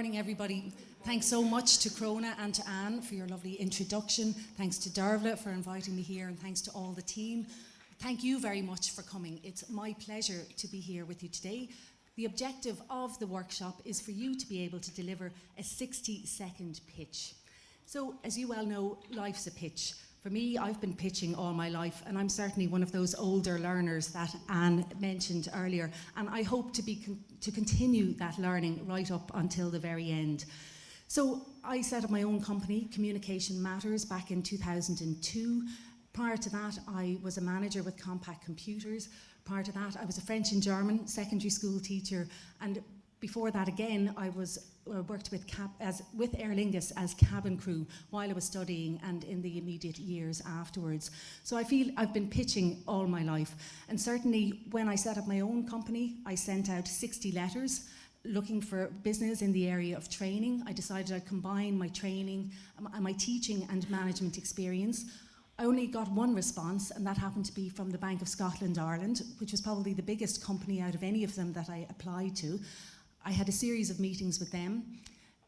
morning, everybody. Thanks so much to Crona and to Anne for your lovely introduction. Thanks to Dervla for inviting me here, and thanks to all the team. Thank you very much for coming. It's my pleasure to be here with you today. The objective of the workshop is for you to be able to deliver a 60-second pitch. So, as you well know, life's a pitch. For me, I've been pitching all my life, and I'm certainly one of those older learners that Anne mentioned earlier, and I hope to continue that learning right up until the very end. So I set up my own company, Communication Matters, back in 2002. Prior to that, I was a manager with Compact Computers. Prior to that, I was a French and German secondary school teacher, and before that again, I worked with Aer Lingus as cabin crew while I was studying and in the immediate years afterwards. So I feel I've been pitching all my life, and certainly when I set up my own company, I sent out 60 letters looking for business in the area of training. I decided I'd combine my training, my teaching and management experience. I only got one response, and that happened to be from the Bank of Scotland Ireland, which was probably the biggest company out of any of them that I applied to. I had a series of meetings with them.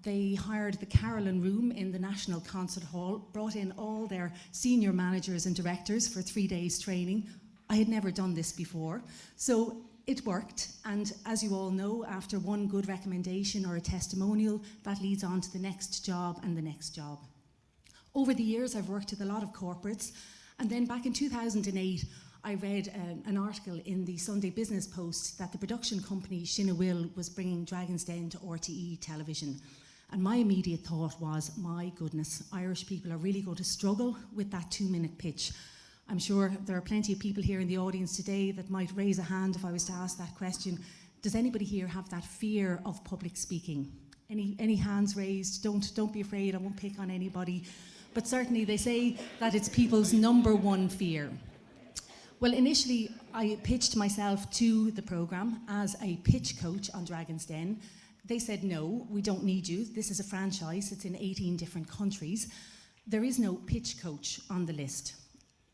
They hired the Carolyn Room in the National Concert Hall, brought in all their senior managers and directors for 3 days training. I had never done this before, so it worked. And as you all know, after one good recommendation or a testimonial, that leads on to the next job and the next job. Over the years, I've worked with a lot of corporates, and then back in 2008, I read an article in the Sunday Business Post that the production company Shinawil was bringing Dragon's Den to RTE television. And my immediate thought was, my goodness, Irish people are really going to struggle with that 2-minute pitch. I'm sure there are plenty of people here in the audience today that might raise a hand if I was to ask that question. Does anybody here have that fear of public speaking? Any hands raised? Don't be afraid, I won't pick on anybody. But certainly they say that it's people's #1 fear. Well, initially, I pitched myself to the programme as a pitch coach on Dragon's Den. They said, no, we don't need you. This is a franchise. It's in 18 different countries. There is no pitch coach on the list.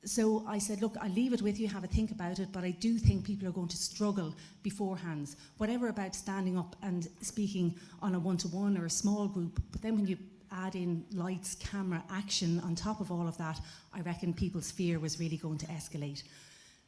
So I said, look, I'll leave it with you, have a think about it, but I do think people are going to struggle beforehand. Whatever about standing up and speaking on a one-to-one or a small group, but then when you add in lights, camera, action on top of all of that, I reckon people's fear was really going to escalate.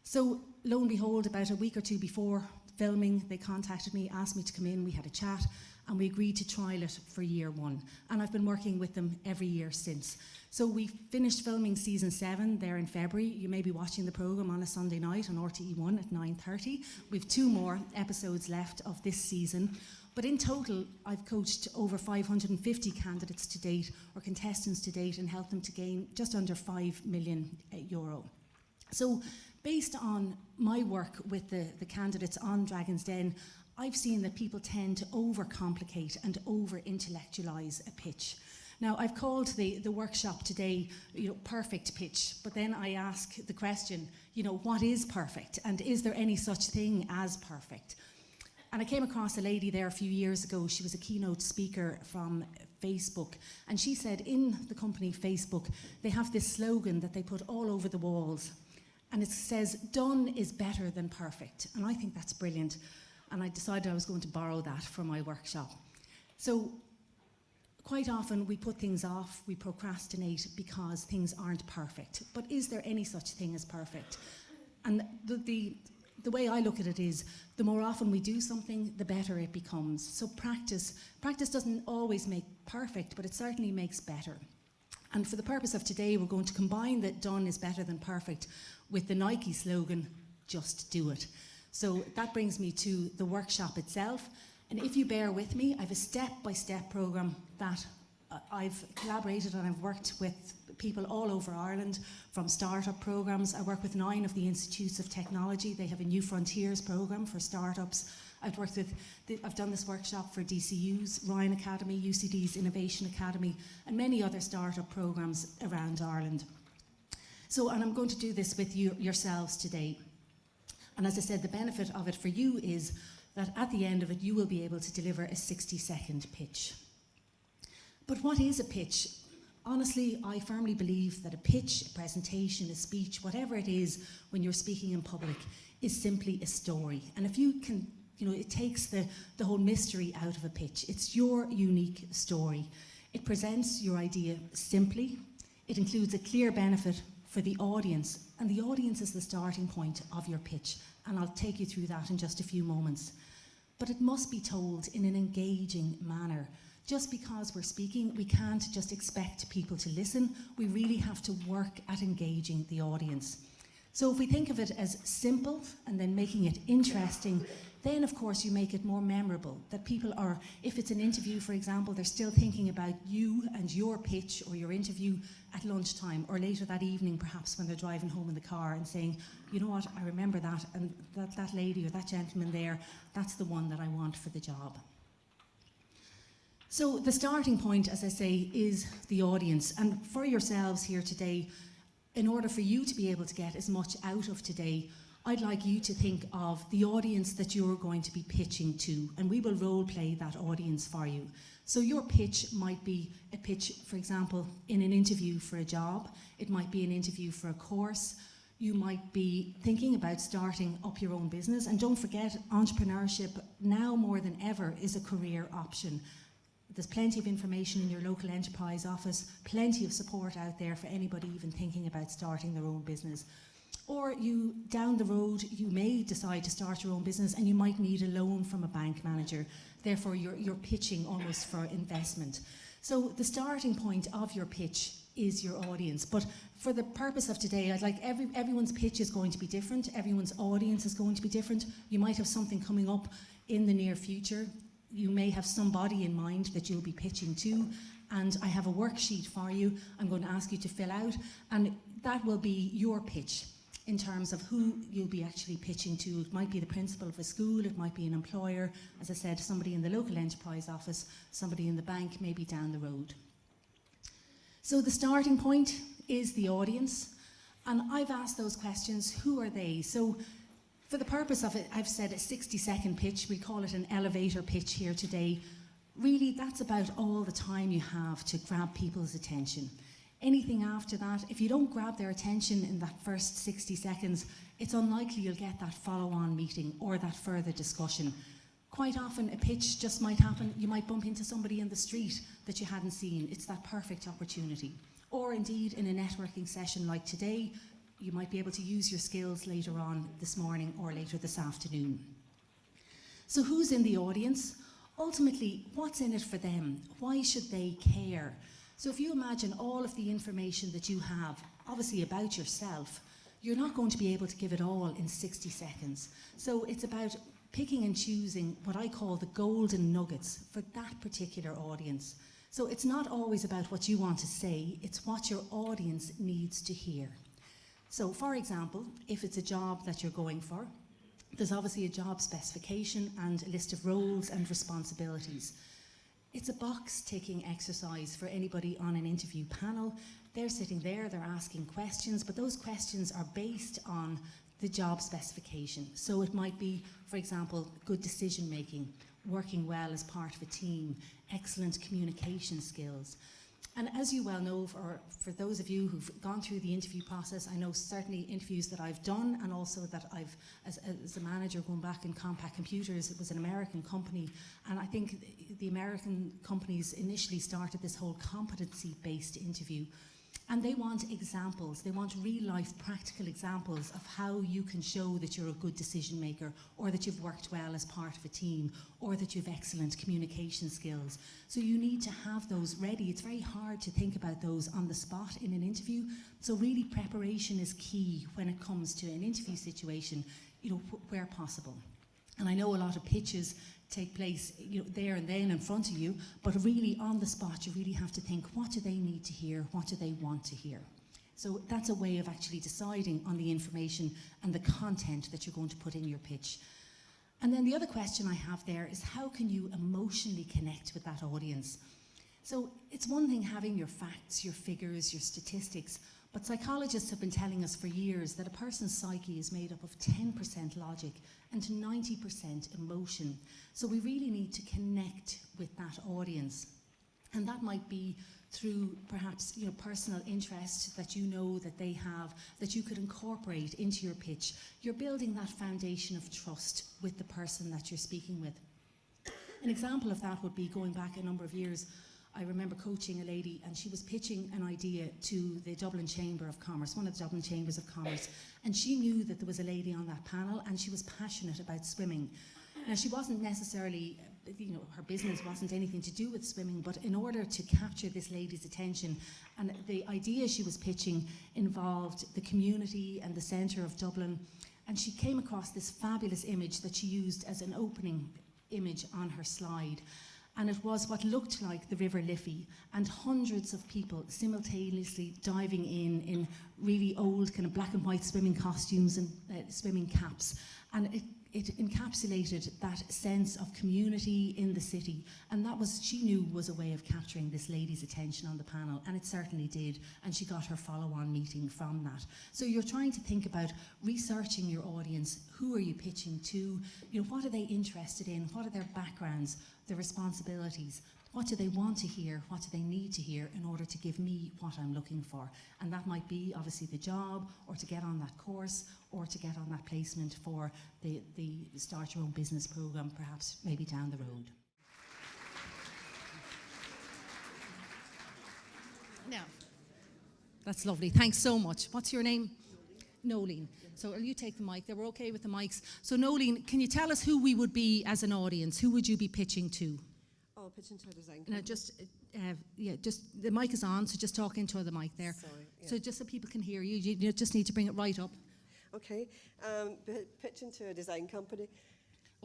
So, lo and behold, about a week or two before filming, they contacted me, asked me to come in, we had a chat, and we agreed to trial it for year 1. And I've been working with them every year since. So we finished filming season 7 there in February. You may be watching the programme on a Sunday night on RTE1 at 9:30. We've 2 more episodes left of this season. But in total, I've coached over 550 candidates to date, or contestants to date, and helped them to gain just under €5 million. So, based on my work with the candidates on Dragon's Den, I've seen that people tend to overcomplicate and over-intellectualise a pitch. Now, I've called the workshop today, perfect pitch, but then I ask the question, what is perfect? And is there any such thing as perfect? And I came across a lady there a few years ago. She was a keynote speaker from Facebook. And she said in the company Facebook, they have this slogan that they put all over the walls. And it says, done is better than perfect. And I think that's brilliant. And I decided I was going to borrow that for my workshop. So quite often we put things off, we procrastinate because things aren't perfect. But is there any such thing as perfect? And the way I look at it is, the more often we do something, the better it becomes. So practice doesn't always make perfect, but it certainly makes better. And for the purpose of today, we're going to combine that done is better than perfect with the Nike slogan, just do it. So that brings me to the workshop itself. And if you bear with me, I have a step-by-step programme that I've collaborated and I've worked with people all over Ireland, from startup programmes. I work with 9 of the Institutes of Technology. They have a New Frontiers programme for startups. I've done this workshop for DCU's, Ryan Academy, UCD's Innovation Academy, and many other startup programmes around Ireland. And I'm going to do this with yourselves today. And as I said, the benefit of it for you is that at the end of it, you will be able to deliver a 60-second pitch. But what is a pitch? Honestly, I firmly believe that a pitch, a presentation, a speech, whatever it is when you're speaking in public, is simply a story. And if you can it takes the whole mystery out of a pitch. It's your unique story. It presents your idea simply. It includes a clear benefit for the audience, and the audience is the starting point of your pitch, and I'll take you through that in just a few moments. But it must be told in an engaging manner. Just because we're speaking, we can't just expect people to listen. We really have to work at engaging the audience. So if we think of it as simple and then making it interesting, then of course you make it more memorable, that people are, if it's an interview, for example, they're still thinking about you and your pitch or your interview at lunchtime or later that evening, perhaps when they're driving home in the car and saying, you know what, I remember that, and that lady or that gentleman there, that's the one that I want for the job. So the starting point, as I say, is the audience. And for yourselves here today, in order for you to be able to get as much out of today, I'd like you to think of the audience that you're going to be pitching to, and we will role play that audience for you. So your pitch might be a pitch, for example, in an interview for a job. It might be an interview for a course. You might be thinking about starting up your own business. And don't forget, entrepreneurship now more than ever is a career option. There's plenty of information in your local enterprise office, plenty of support out there for anybody even thinking about starting their own business. Or you, down the road, you may decide to start your own business and you might need a loan from a bank manager. Therefore, you're pitching almost for investment. So the starting point of your pitch is your audience. But for the purpose of today, I'd like everyone's pitch is going to be different. Everyone's audience is going to be different. You might have something coming up in the near future. You may have somebody in mind that you'll be pitching to, and I have a worksheet for you I'm going to ask you to fill out, and that will be your pitch in terms of who you'll be actually pitching to. It might be the principal of a school, it might be an employer, as I said, somebody in the local enterprise office, somebody in the bank, maybe down the road. So the starting point is the audience, and I've asked those questions, who are they? So for the purpose of it, I've said a 60-second pitch. We call it an elevator pitch here today. Really, that's about all the time you have to grab people's attention. Anything after that, if you don't grab their attention in that first 60 seconds, it's unlikely you'll get that follow-on meeting or that further discussion. Quite often, a pitch just might happen. You might bump into somebody in the street that you hadn't seen. It's that perfect opportunity. Or indeed, in a networking session like today, you might be able to use your skills later on this morning or later this afternoon. So who's in the audience? Ultimately, what's in it for them? Why should they care? So if you imagine all of the information that you have, obviously about yourself, you're not going to be able to give it all in 60 seconds. So it's about picking and choosing what I call the golden nuggets for that particular audience. So it's not always about what you want to say, it's what your audience needs to hear. So for example, if it's a job that you're going for, there's obviously a job specification and a list of roles and responsibilities. It's a box-ticking exercise for anybody on an interview panel. They're sitting there, they're asking questions, but those questions are based on the job specification. So it might be, for example, good decision-making, working well as part of a team, excellent communication skills. And as you well know, for those of you who've gone through the interview process, I know certainly interviews that I've done and also that I've, as a manager going back in Compaq Computers, it was an American company, and I think the American companies initially started this whole competency-based interview. And they want examples, they want real-life practical examples of how you can show that you're a good decision maker, or that you've worked well as part of a team, or that you've excellent communication skills. So you need to have those ready. It's very hard to think about those on the spot in an interview. So really preparation is key when it comes to an interview situation, where possible. And I know a lot of pitches take place there and then in front of you, but really on the spot you really have to think, what do they need to hear, what do they want to hear? So that's a way of actually deciding on the information and the content that you're going to put in your pitch. And then the other question I have there is, how can you emotionally connect with that audience? So it's one thing having your facts, your figures, your statistics, but psychologists have been telling us for years that a person's psyche is made up of 10% logic and 90% emotion. So we really need to connect with that audience. And that might be through perhaps personal interest that you know that they have, that you could incorporate into your pitch. You're building that foundation of trust with the person that you're speaking with. An example of that would be going back a number of years. I remember coaching a lady, and she was pitching an idea to the Dublin Chamber of Commerce, one of the Dublin Chambers of Commerce, and she knew that there was a lady on that panel, and she was passionate about swimming. Now, she wasn't necessarily, her business wasn't anything to do with swimming, but in order to capture this lady's attention, and the idea she was pitching involved the community and the centre of Dublin, and she came across this fabulous image that she used as an opening image on her slide. And it was what looked like the River Liffey, and hundreds of people simultaneously diving in really old kind of black and white swimming costumes and swimming caps. And it encapsulated that sense of community in the city, and that was, she knew, was a way of capturing this lady's attention on the panel, and it certainly did, and she got her follow-on meeting from that. So you're trying to think about researching your audience. Who are you pitching to? What are they interested in? What are their backgrounds, their responsibilities? What do they want to hear? What do they need to hear in order to give me what I'm looking for? And that might be obviously the job, or to get on that course, or to get on that placement for the Start Your Own Business program, perhaps maybe down the road. Now, that's lovely. Thanks so much. What's your name? Noleen. So will you take the mic? They were okay with the mics. So Noleen, can you tell us who we would be as an audience? Who would you be pitching to? Pitching to a design company. Now just the mic is on, so just talk into the mic there. Sorry, yeah. So just so people can hear you, you just need to bring it right up. Okay, pitching to a design company.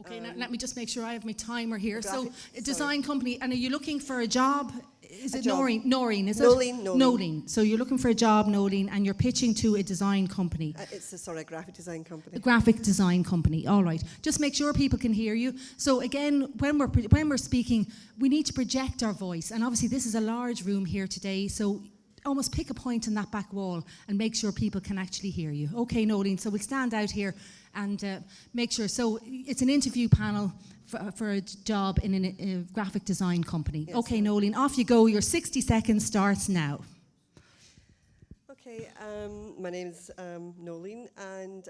Okay, now let me just make sure I have my timer here. So, a design sorry. company, and are you looking for a job? Is it job. Noreen, is it? Noleen. So you're looking for a job, Noleen, and you're pitching to a design company. It's a graphic design company. A graphic design company, all right. Just make sure people can hear you. So again, when we're speaking, we need to project our voice. And obviously this is a large room here today, so almost pick a point in that back wall and make sure people can actually hear you. Okay, Noleen, so we'll stand out here and make sure. So it's an interview panel for a job in a graphic design company. Yes, okay, Noleen, off you go. Your 60 seconds starts now. Okay, my name is Noleen, and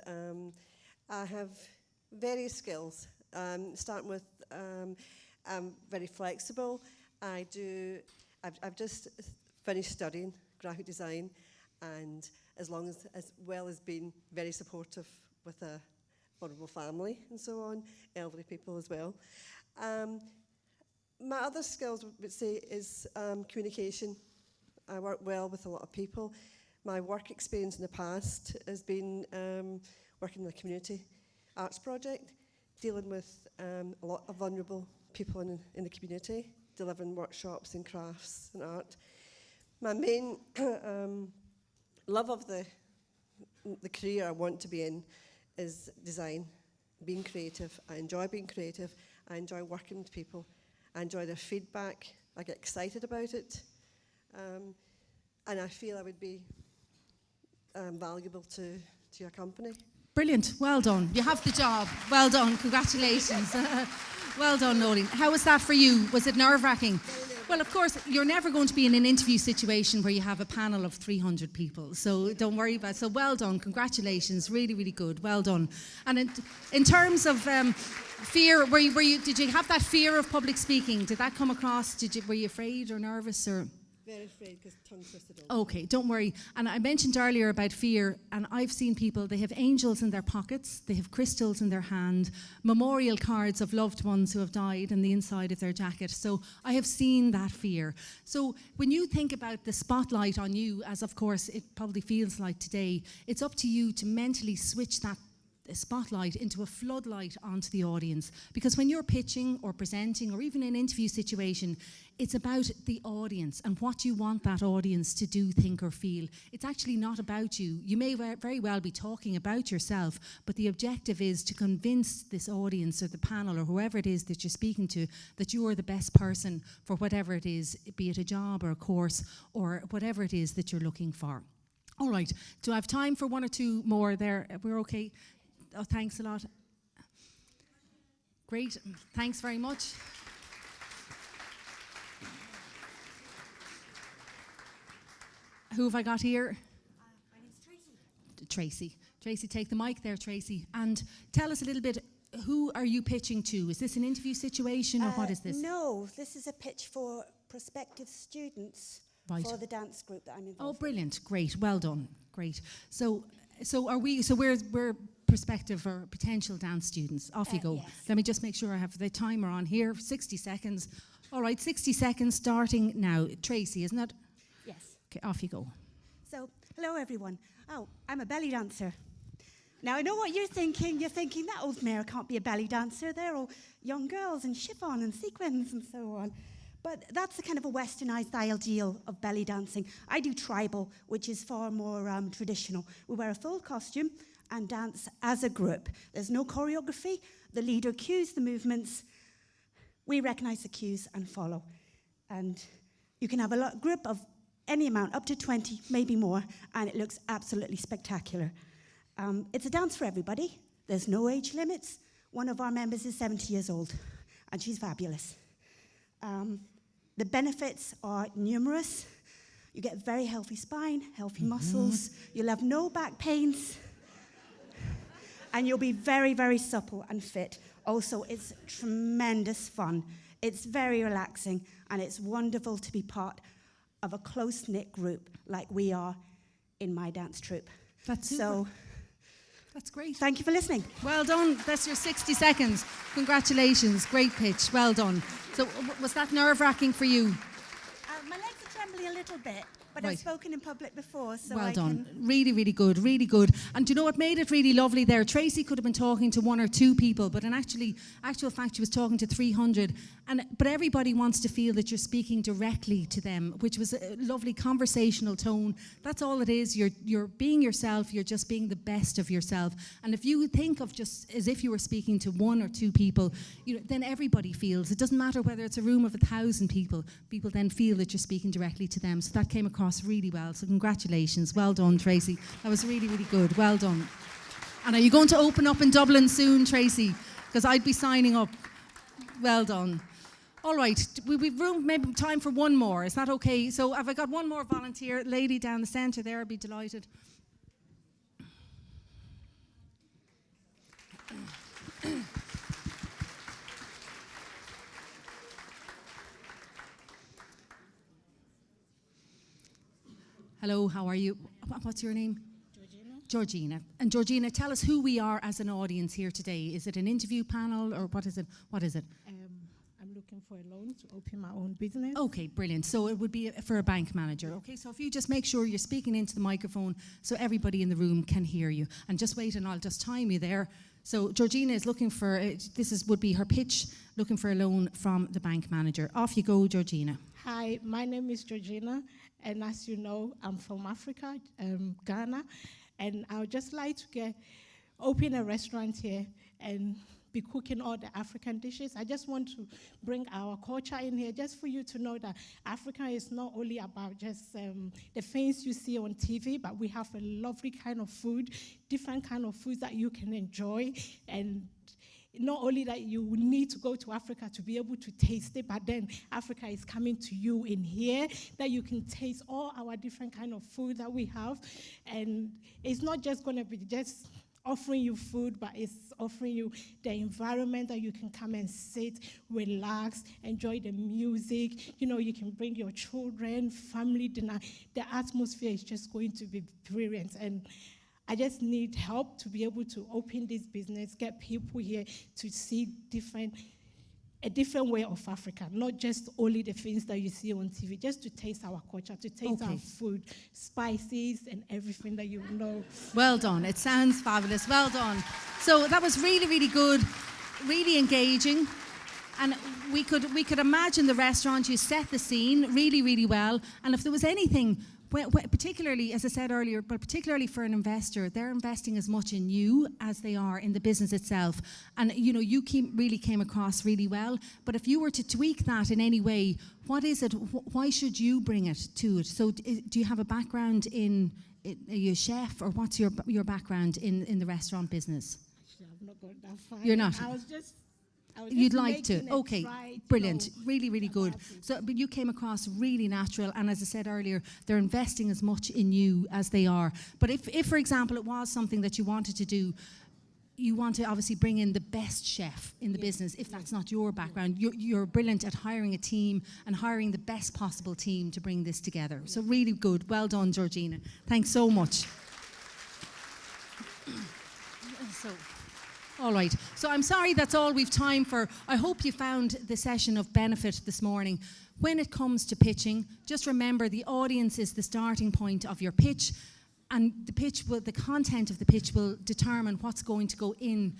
I have various skills. Starting with, I'm very flexible. I've just finished studying graphic design, and as well as being very supportive with a vulnerable family and so on, elderly people as well. My other skills, I would say, is communication. I work well with a lot of people. My work experience in the past has been working in a community arts project, dealing with a lot of vulnerable people in the community, delivering workshops in crafts and art. My main love of the career I want to be in is design, being creative. I enjoy being creative. I enjoy working with people. I enjoy their feedback. I get excited about it. And I feel I would be valuable to your company. Brilliant. Well done. You have the job. Well done. Congratulations. Well done, Noleen. How was that for you? Was it nerve-wracking? Well, of course, you're never going to be in an interview situation where you have a panel of 300 people, so don't worry about it. So well done. Congratulations. Really, really good. Well done. And in terms of fear, did you have that fear of public speaking? Did that come across? Were you afraid or nervous or...? Very afraid because tongue twisted. Okay, don't worry. And I mentioned earlier about fear, and I've seen people, they have angels in their pockets, they have crystals in their hand, memorial cards of loved ones who have died in the inside of their jacket. So I have seen that fear. So when you think about the spotlight on you, as of course it probably feels like today, it's up to you to mentally switch that spotlight into a floodlight onto the audience, because when you're pitching or presenting or even in an interview situation, it's about the audience and what you want that audience to do, think or feel. It's actually not about you. You may very well be talking about yourself, but the objective is to convince this audience or the panel or whoever it is that you're speaking to that you are the best person for whatever it is, be it a job or a course or whatever it is that you're looking for. All right, do I have time for one or two more there? We're okay? Oh, thanks a lot. Great, thanks very much. Who have I got here? My name's Tracey. Tracey, take the mic there, Tracey. And tell us a little bit, who are you pitching to? Is this an interview situation or what is this? No, this is a pitch for prospective students for the dance group that I'm involved Oh, in. brilliant. Great. Well done. Great. So we're prospective or potential dance students. Off you go. Yes. Let me just make sure I have the timer on here. 60 seconds. All right, 60 seconds starting now. Tracey, isn't it? Yes. Okay, off you go. So, hello everyone. Oh, I'm a belly dancer. Now, I know what you're thinking. You're thinking that old mare can't be a belly dancer. They're all young girls in chiffon and sequins and so on. But that's a kind of a westernized ideal of belly dancing. I do tribal, which is far more traditional. We wear a full costume and dance as a group. There's no choreography. The leader cues the movements. We recognize the cues and follow. And you can have a group of any amount, up to 20, maybe more, and it looks absolutely spectacular. It's a dance for everybody. There's no age limits. One of our members is 70 years old, and she's fabulous. The benefits are numerous. You get a very healthy spine, healthy muscles. You'll have no back pains. And you'll be very, very supple and fit. Also, it's tremendous fun. It's very relaxing, and it's wonderful to be part of a close-knit group like we are in my dance troupe. That's super. So, that's great. thank you for listening. Well done. That's your 60 seconds. Congratulations. Great pitch. Well done. So was that nerve-wracking for you? My legs are trembling a little bit, but Right. I've spoken in public before, so Well I done. can... Really, really good, really good. And do you know what made it really lovely there? Tracey could have been talking to one or two people, but in actual fact, she was talking to 300. But everybody wants to feel that you're speaking directly to them, which was a lovely conversational tone. That's all it is. You're being yourself. You're just being the best of yourself. And if you think of just as if you were speaking to one or two people, then everybody feels. It doesn't matter whether it's a room of 1,000 people. People then feel that you're speaking directly to them. So that came across really well. So congratulations. Well done, Tracey. That was really, really good. Well done. And are you going to open up in Dublin soon, Tracey? Because I'd be signing up. Well done. All right, we've room, maybe time for one more. Is that okay? So have I got one more volunteer? Lady down the centre there, I'd be delighted. Hello, how are you? What's your name? Georgina. And Georgina, tell us who we are as an audience here today. Is it an interview panel or what is it? What is it? I'm looking for a loan to open my own business. Okay, brilliant. So it would be for a bank manager. Okay, so if you just make sure you're speaking into the microphone so everybody in the room can hear you. And just wait and I'll just time you there. So Georgina is looking for, would be her pitch, looking for a loan from the bank manager. Off you go, Georgina. Hi, my name is Georgina, and as you know, I'm from Africa, Ghana, and I would just like to open a restaurant here and be cooking all the African dishes. I just want to bring our culture in here just for you to know that Africa is not only about just the things you see on TV, but we have a lovely kind of food, different kind of foods that you can enjoy. And not only that you need to go to Africa to be able to taste it, but then Africa is coming to you in here, that you can taste all our different kind of food that we have. And it's not just going to be just offering you food, but it's offering you the environment that you can come and sit, relax, enjoy the music. You can bring your children, family dinner. The atmosphere is just going to be brilliant. And I just need help to be able to open this business, get people here to see a different way of Africa, not just only the things that you see on TV, just to taste our culture, to taste our food, spices and everything that you know. Well done. It sounds fabulous. Well done. So that was really, really good, really engaging. And we could imagine the restaurant. You set the scene really, really well. And if there was anything, particularly, as I said earlier, but particularly for an investor, they're investing as much in you as they are in the business itself. And you really came across really well. But if you were to tweak that in any way, what is it? Why should you bring it to it? So do you have a background in, are you a chef, or what's your background in the restaurant business? Actually, I've not got that far. You're not? I was just I was You'd just like to? making a Okay, try to brilliant. know Really, really good. about it. So, but you came across really natural, and as I said earlier, they're investing as much in you as they are. But if for example, it was something that you wanted to do, you want to obviously bring in the best chef in the business. If that's not your background, you're brilliant at hiring a team and hiring the best possible team to bring this together. So really good. Well done, Georgina. Thanks so much. So, all right. So I'm sorry that's all we've time for. I hope you found the session of benefit this morning. When it comes to pitching, just remember the audience is the starting point of your pitch. And the content of the pitch will determine what's going to go in.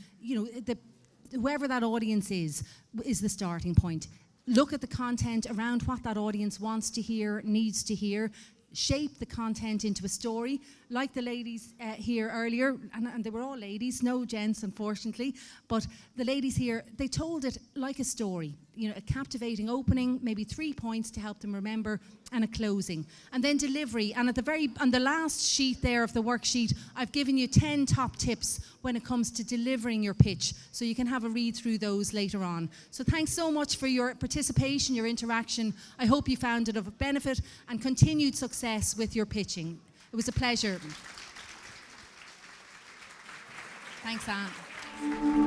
Whoever that audience is the starting point. Look at the content around what that audience wants to hear, needs to hear. Shape the content into a story, like the ladies here earlier, and they were all ladies, no gents, unfortunately, but the ladies here, they told it like a story. A captivating opening, maybe 3 points to help them remember, and a closing. And then delivery, and on the last sheet there of the worksheet, I've given you 10 top tips when it comes to delivering your pitch, so you can have a read through those later on. So thanks so much for your participation, your interaction. I hope you found it of benefit and continued success with your pitching. It was a pleasure. Thanks, Anne.